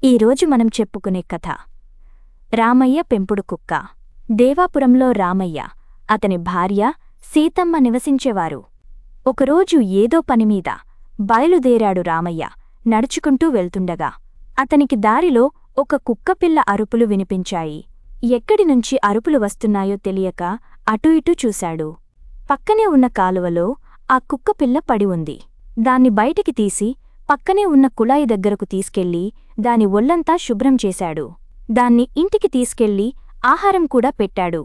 ఈరోజు మనం చెప్పుకునే కథ రామయ్య పెంపుడు కుక్క. దేవాపురంలో రామయ్య, అతని భార్య సీతమ్మ నివసించేవారు. ఒకరోజు ఏదో పనిమీద బయలుదేరాడు రామయ్య. నడుచుకుంటూ వెళ్తుండగా అతనికి దారిలో ఒక కుక్కపిల్ల అరుపులు వినిపించాయి. ఎక్కడినుంచి అరుపులు వస్తున్నాయో తెలియక అటూ ఇటూ చూశాడు. పక్కనే ఉన్న కాలువలో ఆ కుక్కపిల్ల పడి ఉంది. దాన్ని బయటికి తీసి పక్కనే ఉన్న కుళాయి దగ్గరకు తీసుకెళ్లి దాని ఒళ్లంతా శుభ్రం చేశాడు. దాన్ని ఇంటికి తీసుకెళ్లి ఆహారం కూడా పెట్టాడు.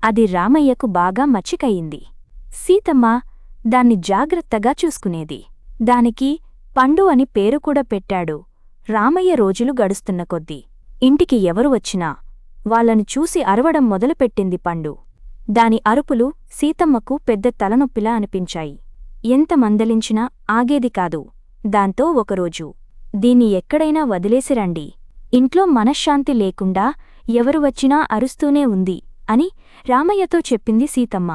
అది రామయ్యకు బాగా మచ్చికయింది. సీతమ్మ దాన్ని జాగ్రత్తగా చూసుకునేది. దానికి పండు అని పేరు కూడా పెట్టాడు. రామయ్య రోజులు గడుస్తున్న కొద్దీ ఇంటికి ఎవరు వచ్చినా వాళ్లను చూసి అరవడం మొదలుపెట్టింది పండు. దాని అరుపులు సీతమ్మకు పెద్ద తలనొప్పిలా అనిపించాయి. ఎంత మందలించినా ఆగేది కాదు. దాంతో ఒకరోజు, దీన్ని ఎక్కడైనా వదిలేసిరండి, ఇంట్లో మనశ్శాంతి లేకుండా ఎవరు వచ్చినా అరుస్తూనే ఉంది అని రామయ్యతో చెప్పింది సీతమ్మ.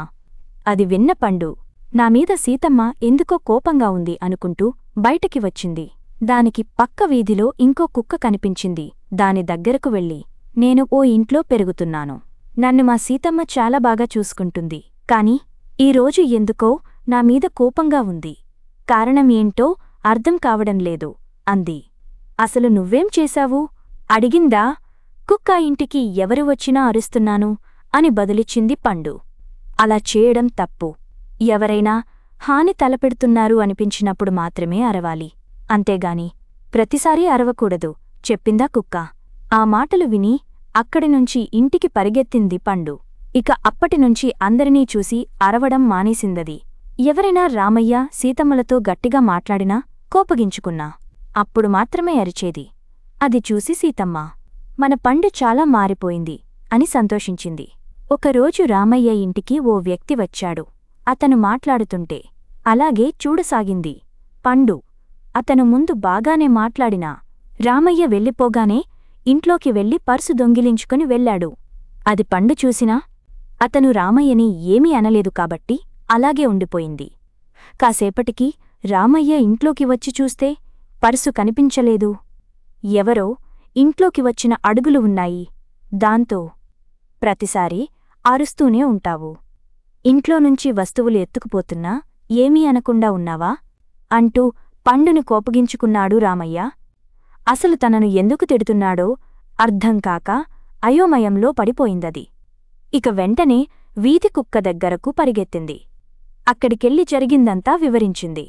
అది విన్న పండు, నామీద సీతమ్మ ఎందుకో కోపంగా ఉంది అనుకుంటూ బయటికి వచ్చింది. దానికి పక్క వీధిలో ఇంకో కుక్క కనిపించింది. దాని దగ్గరకు వెళ్ళి, నేను ఓ ఇంట్లో పెరుగుతున్నాను. నన్ను మా సీతమ్మ చాలా బాగా చూసుకుంటుంది. కాని ఈరోజు ఎందుకో నామీద కోపంగా ఉంది. కారణం ఏంటో అర్థం కావడం లేదు అంది. అసలు నువ్వేం చేశావు అడిగిందా. కుక్క ఇంటికి ఎవరు వచ్చినా అరుస్తున్నాను అని బదులిచ్చింది పండు. అలా చేయడం తప్పు. ఎవరైనా హాని తలపెడుతున్నారు అనిపించినప్పుడు మాత్రమే అరవాలి, అంతేగాని ప్రతిసారీ అరవకూడదు చెప్పిందా కుక్క. ఆ మాటలు విని అక్కడినుంచి ఇంటికి పరిగెత్తింది పండు. ఇక అప్పటినుంచి అందరినీ చూసి అరవడం మానేసిందది. ఎవరైనా రామయ్య సీతమ్మలతో గట్టిగా మాట్లాడినా కోపగించుకున్నా అప్పుడు మాత్రమే అరిచేది. అది చూసి సీతమ్మ, మన పండు చాలా మారిపోయింది అని సంతోషించింది. ఒకరోజు రామయ్య ఇంటికి ఓ వ్యక్తి వచ్చాడు. అతను మాట్లాడుతుంటే అలాగే చూడసాగింది పండు. అతను ముందు బాగానే మాట్లాడినా రామయ్య వెళ్ళిపోగానే ఇంట్లోకి వెళ్లి పర్సు దొంగిలించుకుని వెళ్లాడు. అది పండు చూసినా అతను రామయ్యని ఏమీ అనలేదు కాబట్టి అలాగే ఉండిపోయింది. కాసేపటికి రామయ్య ఇంట్లోకి వచ్చి చూస్తే పర్సు కనిపించలేదు. ఎవరో ఇంట్లోకి వచ్చిన అడుగులు ఉన్నాయి. దాంతో, ప్రతిసారీ అరుస్తూనే ఉంటావు, ఇంట్లోనుంచి వస్తువులు ఎత్తుకుపోతున్నా ఏమీ అనకుండా ఉన్నావా అంటూ పండుని కోపగించుకున్నాడు రామయ్య. అసలు తనను ఎందుకు తిడుతున్నాడో అర్థంకాక అయోమయంలో పడిపోయిందది. ఇక వెంటనే వీధి కుక్క దగ్గరకు పరిగెత్తింది. అక్కడికెళ్ళి జరిగిందంతా వివరించింది.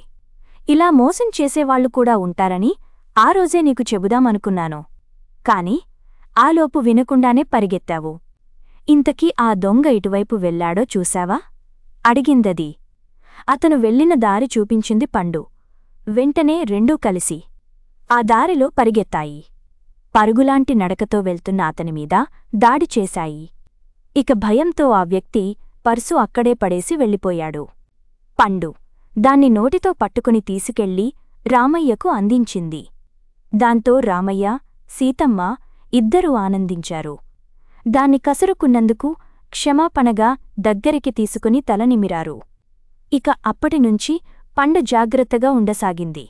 ఇలా మోసం చేసేవాళ్లు కూడా ఉంటారని ఆ రోజే నీకు చెబుదామనుకున్నాను. కాని ఆలోపు వినకుండానే పరిగెత్తావు. ఇంతకీ ఆ దొంగ ఇటువైపు వెళ్లాడో చూశావా అడిగిందది. అతను వెళ్లిన దారి చూపించింది పండు. వెంటనే రెండూ కలిసి ఆ దారిలో పరిగెత్తాయి. పరుగులాంటి నడకతో వెళ్తున్న అతనిమీద దాడి చేశాయి. ఇక భయంతో ఆ వ్యక్తి పర్సు అక్కడే పడేసి వెళ్ళిపోయాడు. పండు దాన్ని నోటితో పట్టుకుని తీసుకెళ్లి రామయ్యకు అందించింది. దాంతో రామయ్య, సీతమ్మ ఇద్దరూ ఆనందించారు. దాన్ని కసురుకున్నందుకు క్షమాపణగా దగ్గరికి తీసుకుని తల నిమిరారు. ఇక అప్పటినుంచి పండు జాగ్రత్తగా ఉండసాగింది.